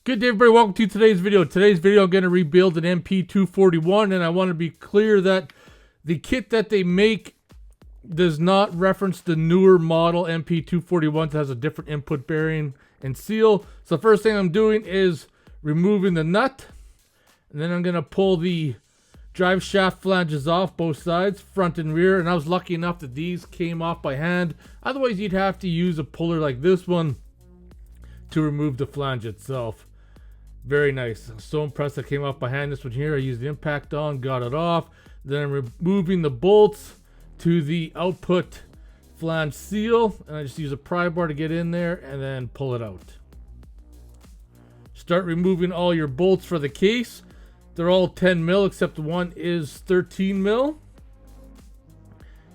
Good day, everybody. Welcome to today's video. Today's video, I'm going to rebuild an MP241, and I want to be clear that the kit that they make does not reference the newer model MP241 that has a different input bearing and seal. So the first thing I'm doing is removing the nut, and then I'm going to pull the drive shaft flanges off, both sides, front and rear. And I was lucky enough that these came off by hand. Otherwise, you'd have to use a puller like this one to remove the flange itself. Very nice. I'm so impressed that came off by hand. This one here, I used the impact on, got it off. Then I'm removing the bolts to the output flange seal, and I just use a pry bar to get in there and then pull it out. Start removing all your bolts for the case. They're all 10 mil except one is 13 mil.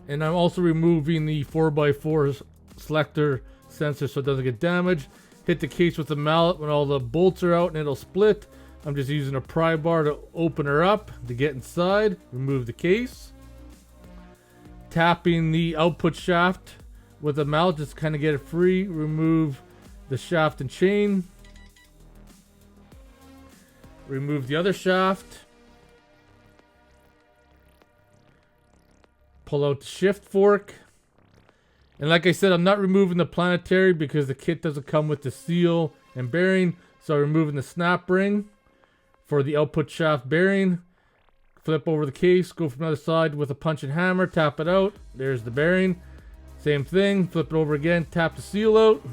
And I'm also removing the 4x4 selector sensor so it doesn't get damaged. Hit the case with a mallet when all the bolts are out and it'll split. I'm just using a pry bar to open her up to get inside. Remove the case. Tapping the output shaft with a mallet just to kind of get it free. Remove the shaft and chain. Remove the other shaft. Pull out the shift fork. And like I said, I'm not removing the planetary because the kit doesn't come with the seal and bearing. So I'm removing the snap ring for the output shaft bearing. Flip over the case, go from the other side with a punch and hammer, tap it out. There's the bearing. Same thing, flip it over again, tap the seal out,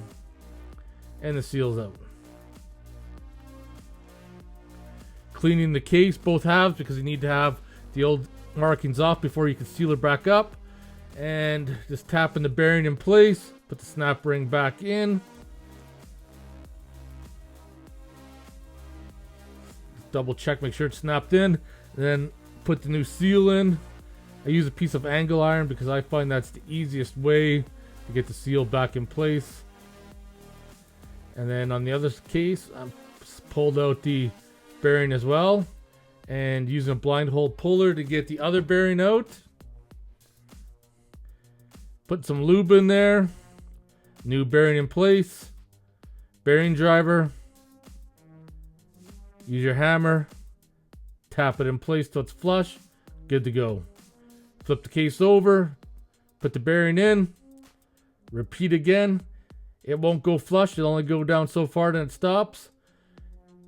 and the seal's out. Cleaning the case, both halves, because you need to have the old markings off before you can seal it back up. And just tapping the bearing in place, put the snap ring back in. Double check, make sure it's snapped in. Then put the new seal in. I use a piece of angle iron because I find that's the easiest way to get the seal back in place. And then on the other case, I pulled out the bearing as well. And using a blind hole puller to get the other bearing out. Put some lube in there. New bearing in place. Bearing driver. Use your hammer. Tap it in place till it's flush. Good to go. Flip the case over. Put the bearing in. Repeat again. It won't go flush. It'll only go down so far then it stops.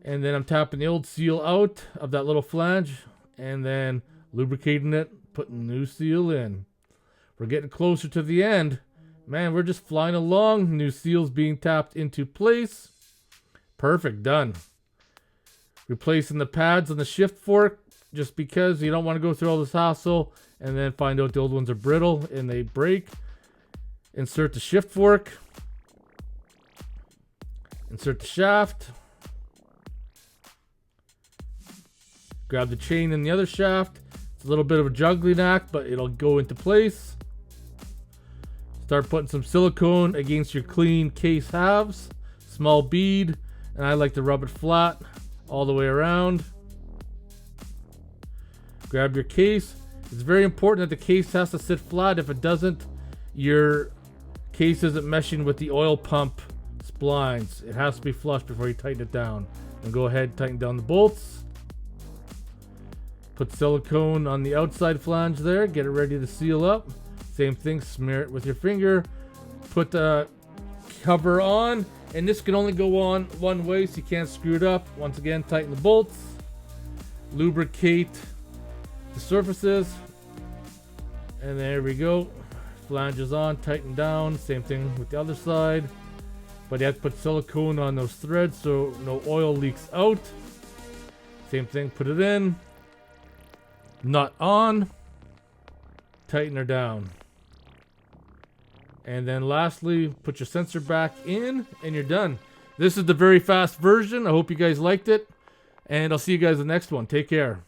And then I'm tapping the old seal out of that little flange. And then lubricating it. Putting new seal in. We're getting closer to the end. Man, we're just flying along. New seals being tapped into place. Perfect, done. Replacing the pads on the shift fork just because you don't want to go through all this hassle and then find out the old ones are brittle and they break. Insert the shift fork. Insert the shaft. Grab the chain in the other shaft. It's a little bit of a juggling act, but it'll go into place. Start putting some silicone against your clean case halves. Small bead, and I like to rub it flat all the way around. Grab your case. It's very important that the case has to sit flat. If it doesn't, your case isn't meshing with the oil pump splines. It has to be flush before you tighten it down. And go ahead and tighten down the bolts. Put silicone on the outside flange there. Get it ready to seal up. Same thing, smear it with your finger. Put the cover on. And this can only go on one way, so you can't screw it up. Once again, tighten the bolts. Lubricate the surfaces. And there we go. Flange is on, tighten down. Same thing with the other side. But you have to put silicone on those threads so no oil leaks out. Same thing, put it in. Nut on. Tighten her down. And then lastly, put your sensor back in and you're done. This is the very fast version. I hope you guys liked it. And I'll see you guys in the next one. Take care.